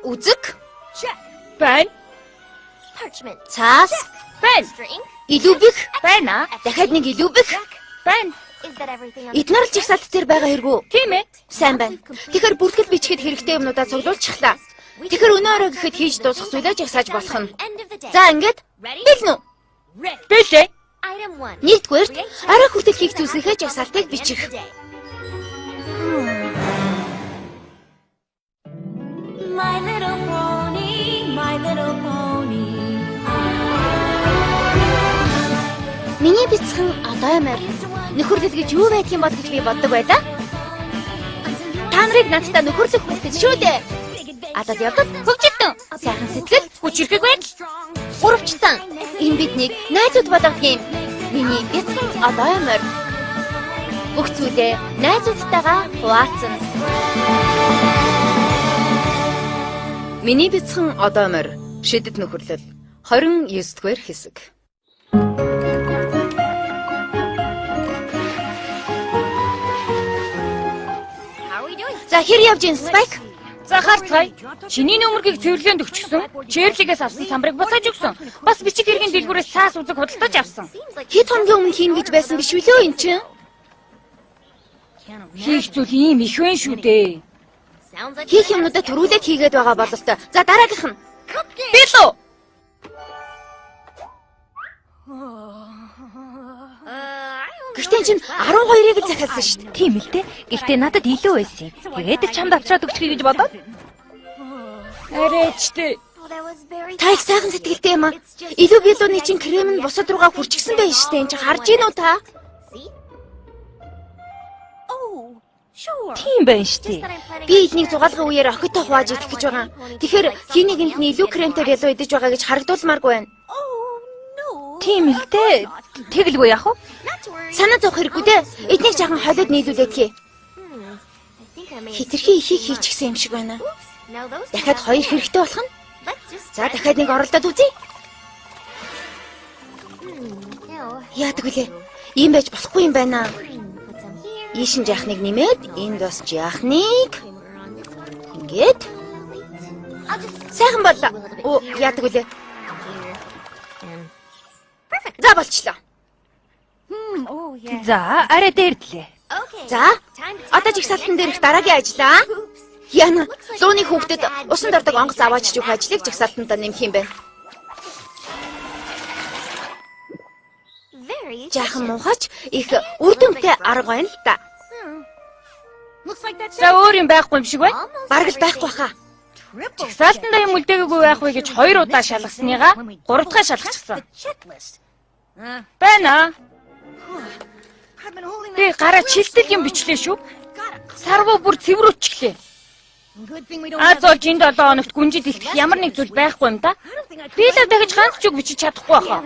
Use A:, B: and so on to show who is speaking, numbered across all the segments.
A: Үзэг.
B: Байна.
A: Цаас.
B: Байна.
A: Илүү бих.
B: Байна.
A: Дахиад нэг илүү бих.
B: Байна.
A: Эднэр л жигсаалт дээр байгаа хэрэггүй.
B: Тийм ээ.
A: Сайн байна. Тэгэхээр бүртгэл бичихэд хэрэгтэй юмнуудаа цуглуулчихлаа. Тэгэхээр өнөөрөө гэхэд хийж дуусгах зүйлээ жигсааж болох нь. За ингээд бэлнэ үү?
B: Бэлээ.
A: Нэгдүгээр арай хүртэл хийх зүйлсийнхээ жагсаалтыг бичих.
C: My little pony, my little pony.
A: Миний бяцхан одоо ямар нөхөрлөл гэж юу байдг юм бол гэж би боддог байлаа. Та нарыг надтай нөхөрлөх хүсэж шүү дээ. Адад явдал хөгжөлтөн. Сайхан сэтгэл, хүч ирхэг байдал. Гуравчтан энэ биднийг найзууд болгох юм. Миний бяцхан одоо ямар бүх зүйлээ найзуудтайгаа хуваалцсан. Миний бяцхан одоо ямар шидэт нөхөрлөл 29-р хэсэг. За хэр явж ин Спайк?
B: За харцгаая. Чиний нөмөргийг цэвэрлэгэнд өчгсөн. Черлигээс авсан самбарыг буцааж өгсөн. Бас бичих хэргийн дэлгүүрээс цаас үзэг худалдаж авсан.
A: Хэд хоногийн өмнө хийн гэж байсан биш үлээ эн чинь?
B: Хийх зүйл ийм их вэ шүү дээ.
A: Хийх юмнуудаа төрүүлээд хийгээд байгаа бололтой. За дараагийнх нь. Би лөө. Гэхдээ чинь 12-ыг л захиалсан шүү дээ.
B: Тийм л дээ. Гэхдээ надад илүү байсан юм. Тэгээд л чамд авчраад өгчих гэж бодоод. Арайчтэй.
A: Та их сайхан сэтгэлтэй юм аа. Илүү билууны чинь крем нь бусад руугаа хүрчихсэн байх шүү дээ. Энд чинь харж гин үү та?
B: Тийм байна шүү дээ.
A: Би эднийг зугаалгын үеэр охидтой хувааж идэх гэж байгаа. Тэгэхээр хий нэгэнд нь илүү кремтэй билуу идэж байгаа гэж харагдуулмааргүй байна.
B: Тийм л дээ. Тэгэлгүй яах вэ?
A: Санаа зовх хэрэггүй дээ. Эднийг жаахан холиод нийлүүлээд хий. Хитрхи ихийг хийчихсэн юм шиг байна. Дахиад 2 хэрэгтэй болох нь. За дахиад нэг оролдоод үзье. Яадаг үлээ. Ийм байж болохгүй юм байна. Ийшин жаахныг нэмээд энд бас жаахныг ингээд сайхан боллоо. Оо яадаг үлээ. За болчлоо.
B: За арай дээрдлээ.
A: За одоо жигсаалтан дээрх дараагийн ажлаа. Яна лууны хүүхдэд усан дордог онгоц аваач өгөх ажлыг жигсаалтанд нэмэх юм байна. Жаахан муухач их үр дүнтэй арга байна л та.
B: За өөр юм байхгүй юм шиг байна.
A: Бараг л байхгүй хаа.
B: Жигсаалтанда юм үлдээгээгүй байх вэ гэж 2 удаа шалгасныгаа 3 дахь шалгачихсан. Байна. Би гараа чилтэл юм бичлээ шүү. Сарвуу бүр цэврүүчглээ. Золж энэ 7 хоногт гүнжид илтгэх ямар нэг зүйл байхгүй юм да. Би л дахиж ганц ч үг бичиж чадахгүй баха.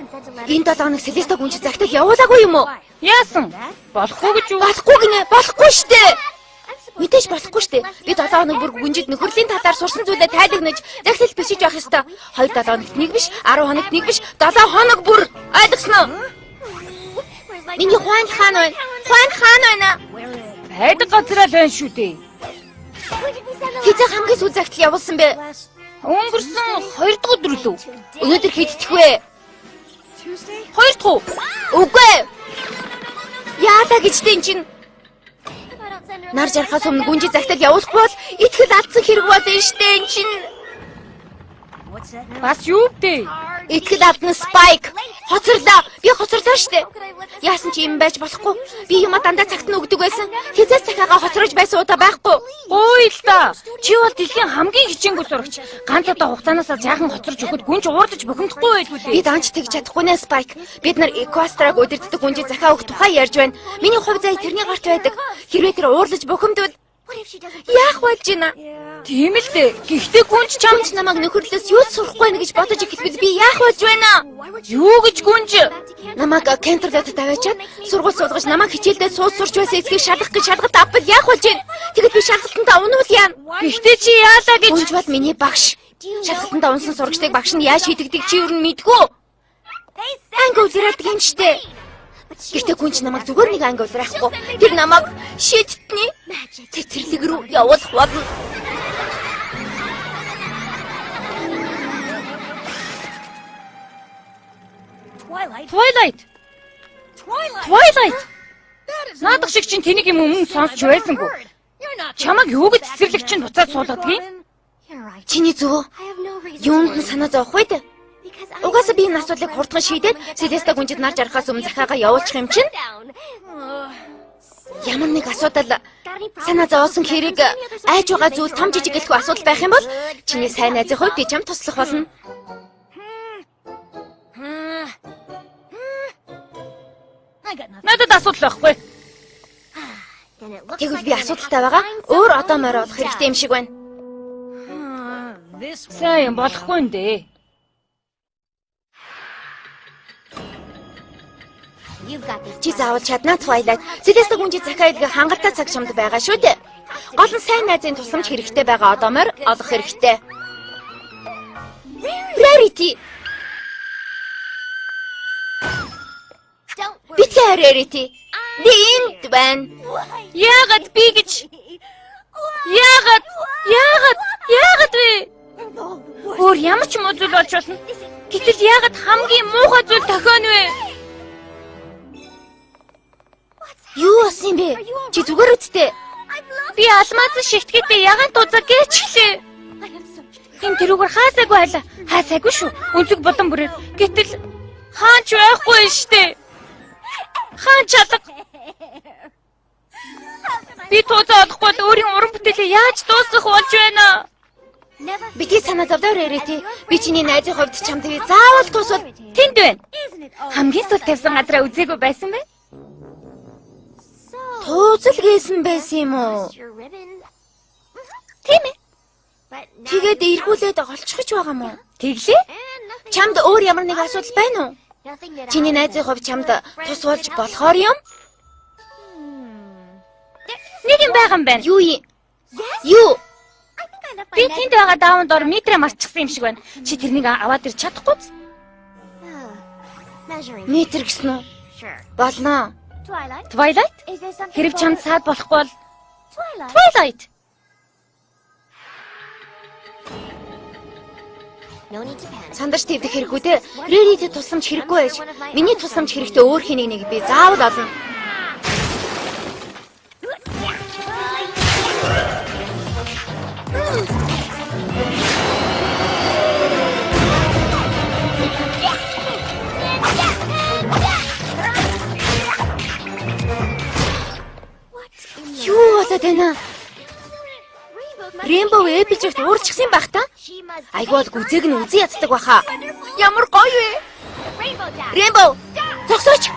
A: Энэ 7 хоног Селеста гүнжид загтаг явуулаагүй юм уу?
B: Яасан? Болохгүй гэж юу?
A: Болохгүй гинэ. Болохгүй штэ. Мэдээж болохгүй штэ. Би 7 хоног бүр гүнжид нөхөрлийн талаар сурсан зүйлээ тайлагнаж захидал бичиж явах ёстой. 2-7 хоногт нэг биш, 10 хоногт нэг биш, 7 хоног бүр. Ойлгосноо? Миний Хуан хаан байна. Хуан хаан байна.
B: Хайдаг газраа л байна шүү дээ.
A: Хизээ хамгийн сүүл загтал явуулсан бэ?
B: Өнгөрсөн 2 дахь өдөр лөө.
A: Өнөөдөр хэддэх вэ?
B: 2 дахь.
A: Үгүй. Яатаа гэж тэн чинь нар жархаас өмнө гүнжи загтал явуулахгүй бол итгэл алдсан хэрэг болно штэ энэ чинь.
B: Бас юу дээ?
A: Итгэл алдсан Спайк. Хоцорлоо. Би хоцорлоо штэ. Яасан чи юм байж болохгүй. Би юма дандаа цагт нь өгдөг байсан. Хязгаар цагаагаа хоцорож байсан удаа байхгүй.
B: Ой л да. Чи бол дэлхийн хамгийн хичээнгүй сурагч. Ганц удаа хугацаанаасаа жаахан хоцорж өгөхөд гүнж уурдаж бухимдахгүй байлгүй дээ.
A: Би данч тэгж чадахгүй нэ Спайк. Бид нар Эквастраг удирддаг гүнжи захаа өгөх тухай ярьж байна. Миний хувь заяа тэрний гарт байдаг. Хэрвээ тэр уурлаж бухимдвал яах болж байна?
B: Тийм л дээ. Гэхдээ гүнж
A: чамд намайг нөхөрлөөс юу сурахгүй байна гэж бодож ихэлбэл би яах болж байна?
B: Юу гэж гүнж?
A: Намайг кентрлээд тавиачаад сургууль суулгаж намайг хичээлдээ сурч байсан эсгийг шалгах гэж шалгалт авбал яах болж байна? Тэгэд би шалгалтандаа унавал яана?
B: Гэхдээ чи яалаа гэж
A: гүнж бод миний багш. Шалгалтандаа унсан сурагчдыг багш нь яаж хийдэгдэг чи юу мэдгүй? Анги үлрээдэг юм штэ. Гэхдээ хүн ч намайг зүгээр нэг анги улрахгүй. Тэр намайг шийдтний цэцэрлэг рүү явуулах болно.
B: Twilight. Наадах шиг чинь тэнийг юм өмнө сонсч байсангүй. Чамаг юу гэж цэцэрлэг чинь буцаад суулгадгийг?
A: Чиний зөв. Юунд нь санаа зовох вэ? Угаасаа би энэ асуудлыг хурдхан шийдээд Селеста гүнжид нар жарахаас өмнө захиагаа явуулчих юм чинь. Ямар нэг асуудал санаа зовоосон хэрэг айж байгаа зүйл том жижиг гэлгүй асуудал байх юм бол чиний сайн найзын хувьд би чам туслах болно.
B: Надад асуудал байхгүй.
A: Тэгвэл би асуудалтай байгаа. Өөр одоо морь олох хэрэгтэй юм шиг байна.
B: Сайн юм болохгүй нэ.
A: Чи заавал чадна Twilight. Селеста гүнжид захиагийн хангалттай цаг чамд байгаа шүү дээ. Гол нь сайн найзын тусламж хэрэгтэй байгаа одоо морь олох хэрэгтэй. Rarity. Битгий Rarity. Би энд байна.
B: Яагаад би гэж? Яагаад вэ? Өөр ямар ч муу зүйл болж болно. Гэтэл яагаад хамгийн муухай зүйл тохионо вэ?
A: Юу болсон бэ? Чи зүгээр үсттэй.
B: Би алмазын шигтгэдээ ягаан дузаг гээчлээ. Энэ тэрүүгээр хаасаагүй байлаа. Хаасаагүй шүү. Өнцөг болон бүрээр. Гэтэл хаач байхгүй штэ. Хаан чалга. Би тууцаа олохгүй өөрийн уран бүтээлээ яаж дуусгах болж байна?
A: Бити санаа зовдоор Rarity. Би чиний найзын хувьд чамд би заавал тусал
B: Тэнд байна. Хамгийн сул тавьсан газараа үзээгүй байсан бэ?
A: тууцал гээсэн байсан юм уу?
B: Тийм ээ.
A: Тэгээд эргүүлээд олчихж байгаа юм уу?
B: Тэглээ?
A: Чамд өөр ямар нэг асуудал байна уу? Чиний найзын хувьд чамд тус болж болохоор юм?
B: Нэг юм байгаа юм байна.
A: Юу юм? Юу?
B: Би тэнд байгаа даавн дор метрэ марчихсан юм шиг байна. Чи тэрнийг аваад ирч чадахгүй биз?
A: Метр гэсэн үү? Болно.
B: Twilight? Хэрэг чамд саад болохгүй бол Twilight.
A: Сандарч твдэх хэрэггүй дээ. Rarity тусламж хэрэггүй байж. Миний тусламж хэрэгтэй өөр хэнийг нэг би заавал олно. Юу болоод байна? Rainbow Epic-т уурчихсан байх та? Айгуул гүзээг нь үзэн яддаг баха. Ямар гоё вэ? Rainbow, зогсооч.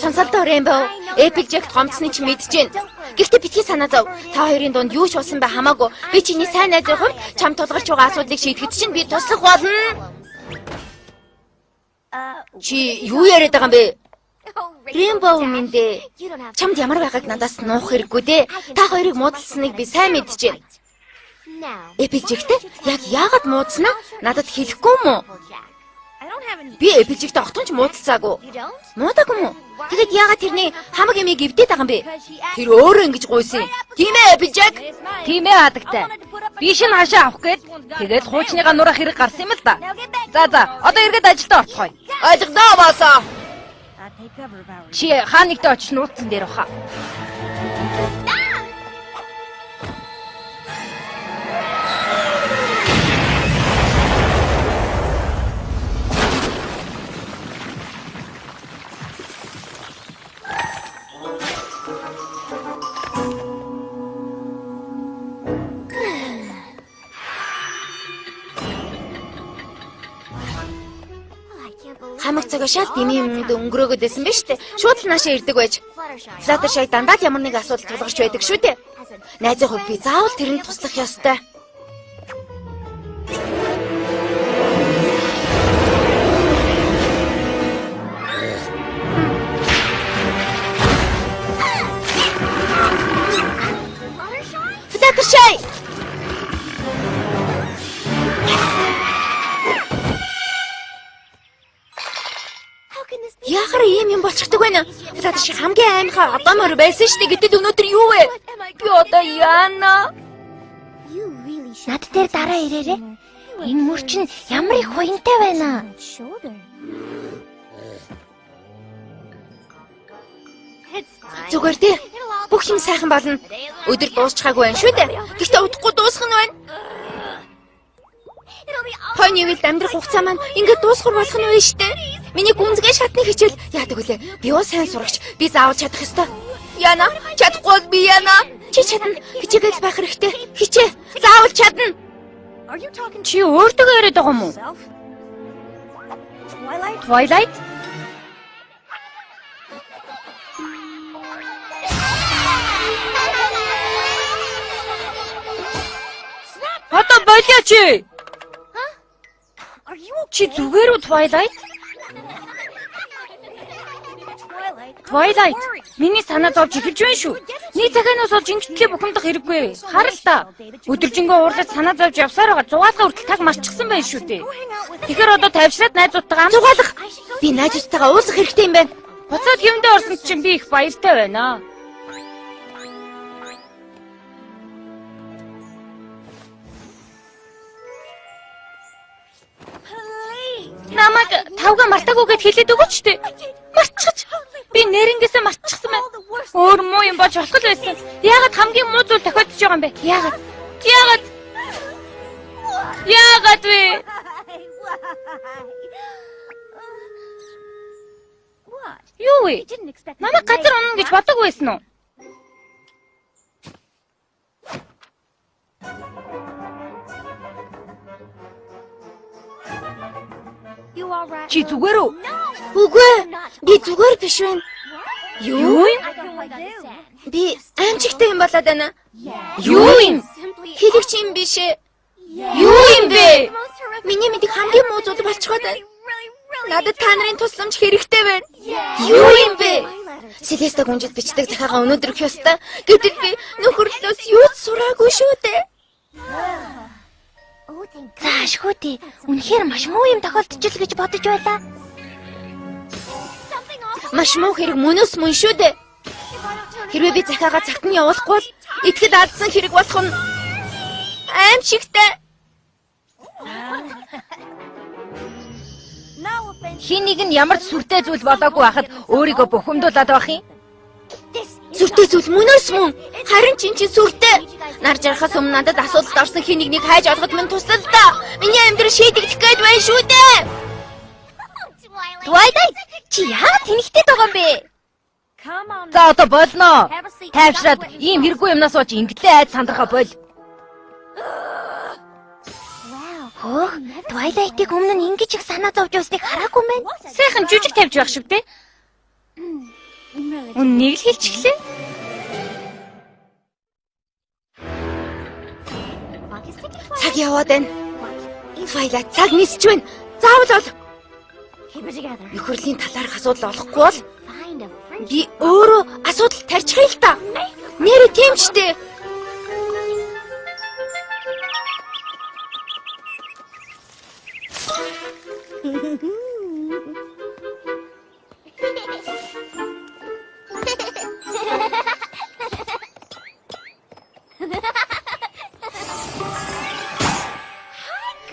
A: Сонсолтоо Rainbow, Epic-т гомцсныг чи мэдэж байна. Гэхдээ битгий санаа зов. Та хоёрын дунд юу ч болсон бай хамаагүй. Би чиний сайн найзын хувьд чам тулгарч байгаа асуудлыг шийдэхэд чинь би туслах болно. Чи юу яриад байгаа юм бэ? Rainbow минь чамд ямар байгааг надаас нуух хэрэггүй дээ. Та хоёрыг муудалсныг би сайн мэдэж байна. Epic-т яг яагаад муудснаа надад хэлэхгүй юм уу? Би Epic-т огтонч муудалцаагүй. Муудаагүй юм уу? Тэгэд яагаад тэрний хамаг эмийг эвдээд байгаа юм бэ? Тэр өөрөө ингэж гуйсан. Тийм ээ Epic?
B: Тийм ээ хадагтай. Би шинэ хашаа авах гээд тэгээд хуучныгаа нурах хэрэг гарсан юм л да. За, одоо эргээд ажилдаа орцгоё.
A: Ойлгодоо баасаа.
B: Чи хаанигтай очиж нууцсан дээр баха.
A: Хамаг цагаа шал дэмий юмд өнгөрөөгөөд байсан биз дээ. Шууд л наашаа ирдэг байж. Fluttershy дандаа л ямар нэг асуудал тулгарч байдаг шүү дээ. Найзын хувьд би заавал тэрэнд туслах ёстой. Fluttershy! Яхаар байна. Надад шиг хамгийн аимхай одоо мөр байсан шүү дээ. Гэтэл өнөөдөр юу вэ? Би одоо яана?
B: Над дээр дараа ирээрээ. Энэ мөр чинь ямар их хуянтай байна.
A: Зүгээр дээ. Бүх юм сайхан болно. Өдөр дуусчихаагүй байна шүү дээ. Гэхдээ удахгүй дуусах нь байна. Хойны үед амьдрах хугацаа маань ингээд дуусгар болох нь вэ штэ. Миний гүнзгий шатны хичээл яадаг вүлээ. Би юу сайн сурагч. Би заавал чадах ёстой. Яна, чадахгүй бол би яна. Чи чадна. Хичээгээл байх хэрэгтэй. Хичээ. Заавал чадна.
B: Чи өөртөө яриад байгаа юм уу? Twilight? Одоо болоо чи. Чи зүгээр үү Twilight? Twilight, миний санаа зовж эхэлж байна шүү. Нэг цагаанаас олж ингэтлээ бухимдах хэрэггүй. Хар л та. Өдөржингөө уурлаж санаа зовж явсаар байгаа 6 хүртэл таг марчихсан байх шүү дээ. Тэгэхээр одоо тавьшлаад найзуудтайгаа
A: зугаалах. Би найзуудтайгаа уулзах хэрэгтэй юм байна.
B: Буцаад хэмдээ орсон чинь би их баяртай байна. Намайг тавга мартаагүй гэд хэлээд өгөөч тээ. Мартчих. Би нэрнгээсээ мартчихсан байна. Өөр муу юм болж болох л байсан. Яагаад хамгийн муу зүйл тохиолдож байгаа юм бэ? Яагаад вэ? Юу вэ? Намайг газар унана гэж боддог байсан уу? Чи зүгээр үү?
A: Үгүй. Би зүгээр биш байна.
B: Юу юм?
A: Би аимчигтай юм болоод байна.
B: Юу юм?
A: Хэлэгч юм биш ээ.
B: Юу юм бэ?
A: Миний мэдих хамгийн муу зүйл болчиход байна. Надад та нарын тусламж хэрэгтэй байна.
B: Юу юм бэ?
A: Селеста гүнжид бичдэг захиагаа өнөөдөр өгөх ёстой. Гэтэл би нөхөрлөөс юу ч сураагүй шүү дээ.
B: Заашгүй дээ. Үнэхээр маш муу юм тохиолдож л гэж бодож байлаа.
A: Маш муу хэрэг мөнөөс мөн шүү дээ. Хэрвээ би захиагаа цагт нь явуулахгүй бол итгэд алдсан хэрэг болох нь аимшигтай.
B: Хин нэг нь ямар ч сүртэй зүйл болоогүй байхад өөрийгөө бухимдуулаад байх юм.
A: Сүртэй зүйл мөнөөс мөн. Харин чинь сүртэй. Нар жарахаас өмнө надад асуудалд орсон хин нэгнийг хайж олоход минь туслал та. Миний амьдрал шийдэгдэх гээд байна шүү дээ.
B: Twilight, чи яагаад тэнэгтэй байгаа юм бэ? За одоо болно. Тайвшраад ийм хэрэггүй юмнаас болж ингэлээ айд сандрахаа боль. Хөө, Twilight-ийг өмнө нь ингэж их санаа зовж байсныг хараагүй мэн. Сайхан жүжиг тавьж байх шиг дээ. Үннийг л хэлчихлээ.
A: Цаг яваад байна. Twilight цаг нисэж байна. Заавал бол нөхөрлийн талаарх асуудал олохгүй бол би өөрөө асуудал тарьчихъя л та. Нэрээ тийм ч дээ.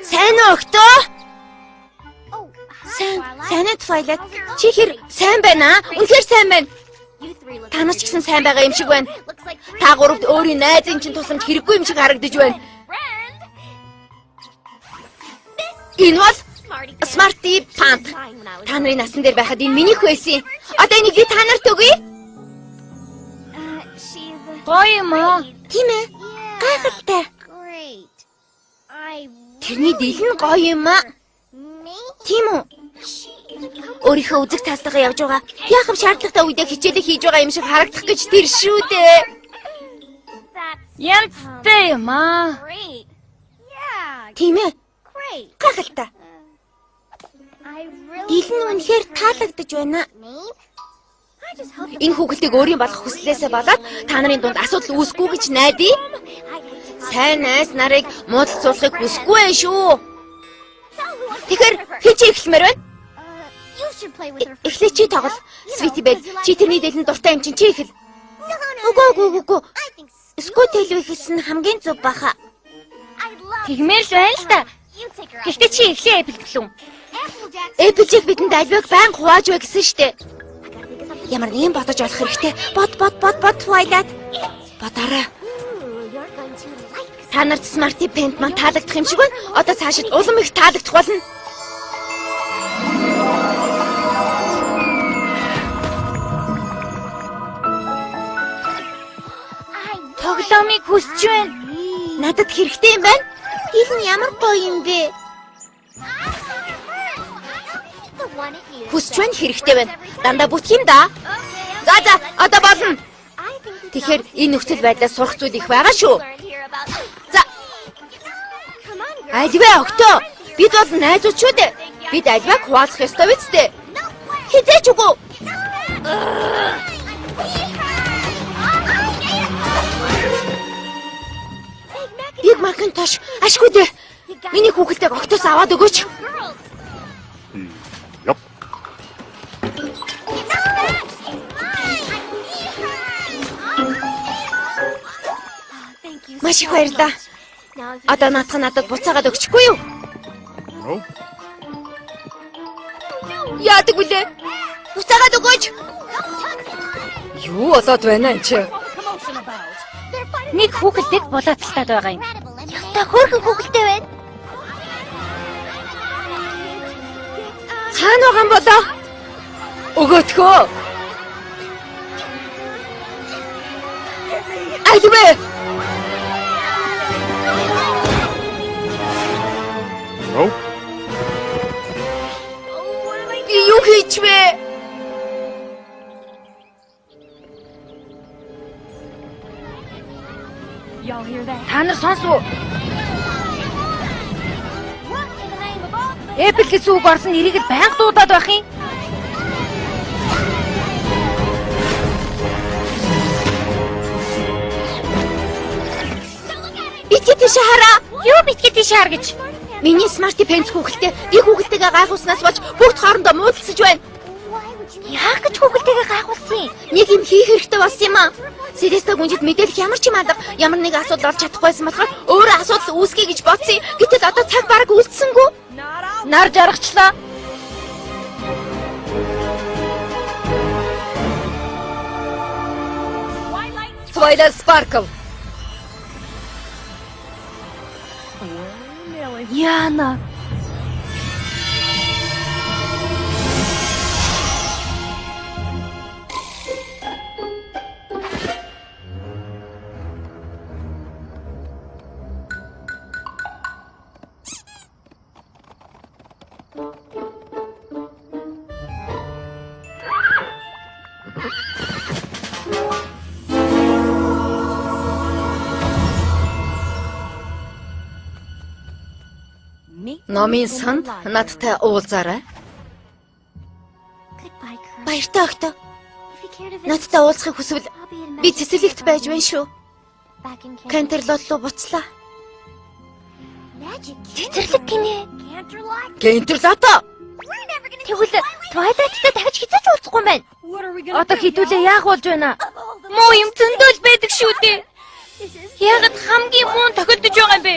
A: Сайн өгтөө. Сайн Twilight. Чи хэр сайн байна аа? Үнэхээр сайн байна. Та нар ч гэсэн сайн байгаа юм шиг байна. Та гуравт өөрийн найзын чинь тусламж хэрэггүй юм шиг харагдаж байна. Энэ бол Smarty Pant. Та нарын насан дээр байхад энэ минийх байсан. Одоо энийг би та нарт өгье.
B: Гоё юм аа.
A: Тийм ээ. Гайхалтай. Тэрний дийлэн гоё юм аа. Тийм үү? Өөрийнхөө үзэг цаастайгаа явж байгаа. Яахав шаардлагатай үедээ хичээлээ хийж байгаа юм шиг харагдах гэж тэр шүү дээ.
B: Янзтай юм аа.
A: Тийм ээ. Гайхалтай. Дийлэн үнэхээр таалагдж байна. Энэ хүүхэлтийг өөрийн болох хүслээсээ болоод та нарын дунд асуудал үүсэхгүй гэж найдаа. Сайн найз нарыг муудалцуулахыг хүсэхгүй байх шүү. Тэгэхээр хичээх эхлэмээр байна. Эхлээ чи тоглол. Sweetie Belle, чи тэрний дэлэн дуртай юм чинь чи ихэл. Үгүй. Скотел үхсэн нь хамгийн зөв баха.
B: Тэгмэл байна л та. Гэхдээ чи эхлээ эпэлгэлүн.
A: Эпэлжиг бидэнд альбаг байн хувааж бай гэсэн штэ. Ямар нэгэн бодож олох хэрэгтэй. Бод Twilight. Бодорой. Та нарт Smarty Pants маань таалагдах юм шиг байна. Одоо цаашид улам их таалагдах болно.
B: Тоглоомыг хүсэж байна.
A: Надад хэрэгтэй юм байна. Тэр нь ямар гоё юм бэ? Хүсэж байна хэрэгтэй байна. Дандаа бүтх юм да. За, одоо болно. Тэгэхээр энэ нөхцөл байдлаас сурах зүйл их байгаа шүү. За. Альваа өгтөө. Бид бол найзууд шүү дээ. Бид альвааг хуваалцах ёстой биз дээ. Хизээч үгүй. Биг Макинтош, ашгүй дээ. Миний хүүхэлтэйг огтоос аваад өгөөч.
D: Яп.
A: Маш их баярлалаа. Одоо наадах надад буцаагаад өгчихгүй юу? Яадаг үлээ? Буцаагаад өгөөч.
E: Юу болоод байна энэ чи?
B: Нэг хүүхэлдэг булаацалтаад байгаа юм.
A: Яста хөөрхөн хүүхэлтэй байна. Хаана байгаа юм болоо?
E: Өгөөтгөө.
A: Альвэ. Би юу хийж вэ?
B: Та нар сонсов уу? Эпл гэсэн үг орсон нэрийг л байнга дуудаад байх юм.
A: Битгий тийш хараа.
B: Юу битгий тийш хар гэж?
A: Миний Smarty Pants хүүхэлтэй би хүүхэлтэйгээ гайхуулснаас болж бүгд хоорондоо муудалцаж байна.
B: Яах гэж хүүхэлтэйгээ гайхуулсан юм?
A: Нэг юм хийх хэрэгтэй болсон юм аа. Сэлэстэ гүнжид мэдээлэх ямар ч юм алга, ямар нэг асуудал олж чадахгүйсэн болохоор өөрөө асуудал үүсгэе гэж бодсон. Гэтэл одоо цаг бараг үлдсэнгүй.
B: Нар жаргачлаа.
E: Twilight Sparkle.
B: Яна.
E: Номын санд надтай уулзаарай.
A: Баяртай өгтөө. Надтай уулзахыг хүсвэл би цэцэрлэгт байж байна шүү. Canterlot руу буцлаа.
B: Цэцэрлэг гинэ.
E: Canterlot.
B: Тэгвэл Twilight-тай дахиж хизээч уулзахгүй юм байна. Одоо хідүүлээ яах болж байна? Муу юм зөндөөл байдаг шүү дээ. Яагаад хамгийн муу тохиолдож байгаа юм бэ?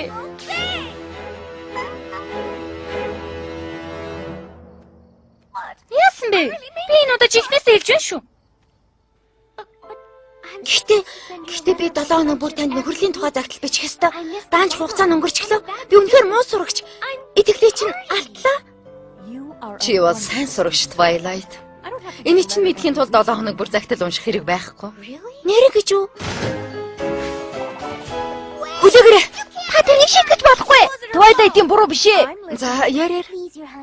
B: Яасан бэ? Би энэ удаа чихнээсээ хэлж байна шүү.
A: Гэхдээ би 7 хоног бүр танд нөхөрлийн тухай загтал бичих ёстой. Даанч хугацаа өнгөрчихлөө. Би үнэхээр муу сурагч. Итгэлээ чинь алдлаа.
E: Чи бол сайн сурагч Twilight. Эний чинь мэдхийн тулд 7 хоног бүр загтал унших хэрэг байхгүй.
A: Нэрэ гэж үү?
B: Хүлээгээрэй. Та тэрийг шийдэж болохгүй. Twilight-ийн буруу биш ээ.
E: За яриа.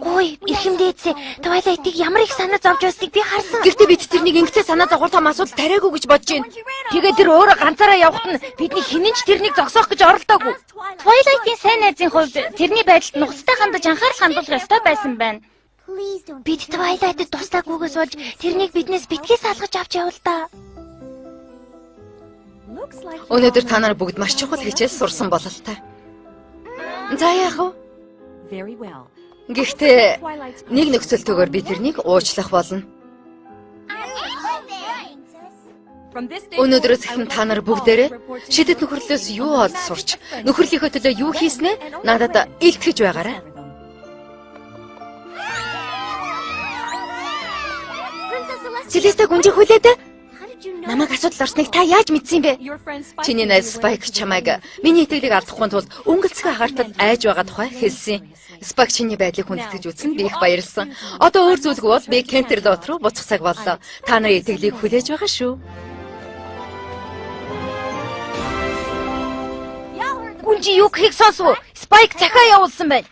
B: Ой, эрхэмдээцээ. Twilight-ыг ямар их санаа зовж байсныг би харсан.
E: Гэхдээ бид тэрнийг ингэхдээ санаа зовгуул том асуудал тариагүй гэж бодож байна.
B: Тэгээд тэр өөрөө ганцаараа явхад нь бидний хинэнч тэрнийг зогсоох гэж оролдоогүй. Twilight-ийн сайн найзын хувьд тэрний байдалд нухацтай хандаж анхаарал хандуулах ёстой байсан байна. Бид Twilight-д тусдаагүйгээс болж тэрнийг биднээс битгий салгаж авч явал та.
E: Өнөөдөр та нар бүгд маш чухал хичээл сурсан бололтой. За яах вэ? Гэхдээ нэг нөхцөлтөөр би тэрнийг уучлах болно. Өнөөдрөөс эхлэн та нар бүгдээрээ шидэт нөхөрлөөс юу олж сурч, нөхөрлийнхөө төлөө юу хийснээ надад илтгэж байгаарай. Celeste гүнжи хүлээд намайг асуудал орсныг та яаж мэдсэн бэ? Чиний найз Spike чамайг миний итгэлийг алдахгүй тулд өнгөлцгөө хагартад айж байгаа тухай хэлсэн. Spike чиний байдлыг хүндэтгэж үзсэн би их баярлсан. Одоо өөр зүйлгүй бол би Кентер лот руу буцах цаг боллоо. Та нарын итгэлийг хүлээж байгаа шүү.
B: Гүнжи юу гэхийг сонсов уу? Spike захаа явуулсан байна.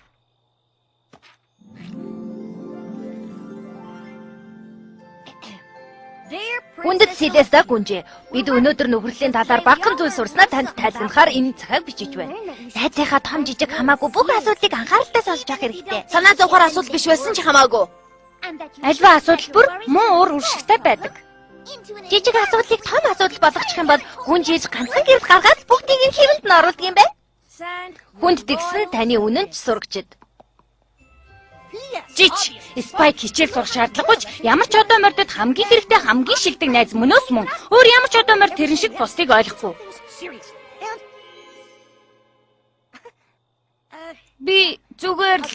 B: Хүндэт Celeste гүнжи. Бид өнөөдөр нөхөрлийн талаар багахан зүйл сурснаа танд тайлбарлахаар энэ цагааг бичиж байна. Найзынхаа том жижиг хамаагүй бүх асуудлыг анхааралтай сонсож явах хэрэгтэй.
A: Санаа зовхоор асуудал биш байсан ч хамаагүй.
B: Альва асуудал бүр муу уур үршигтэй байдаг. Жижиг асуудлыг том асуудал болгочих юм бол хүн жиж ганцхан гэрэл гаргаад бүгдийг нь хэвэнд нь оруулдаг юм байна. Хүнд тэгсэн таны үнэнч сурагчид. Жич, Spike хичээл сурах шаардлагагүй ч ямар ч одоо мордод хамгийн хэрэгтэй хамгийн шилдэг найз мөнөөс мөн өөр ямар ч одоо морд тэрэн шиг бусдыг ойлгохгүй. Би зүгээр л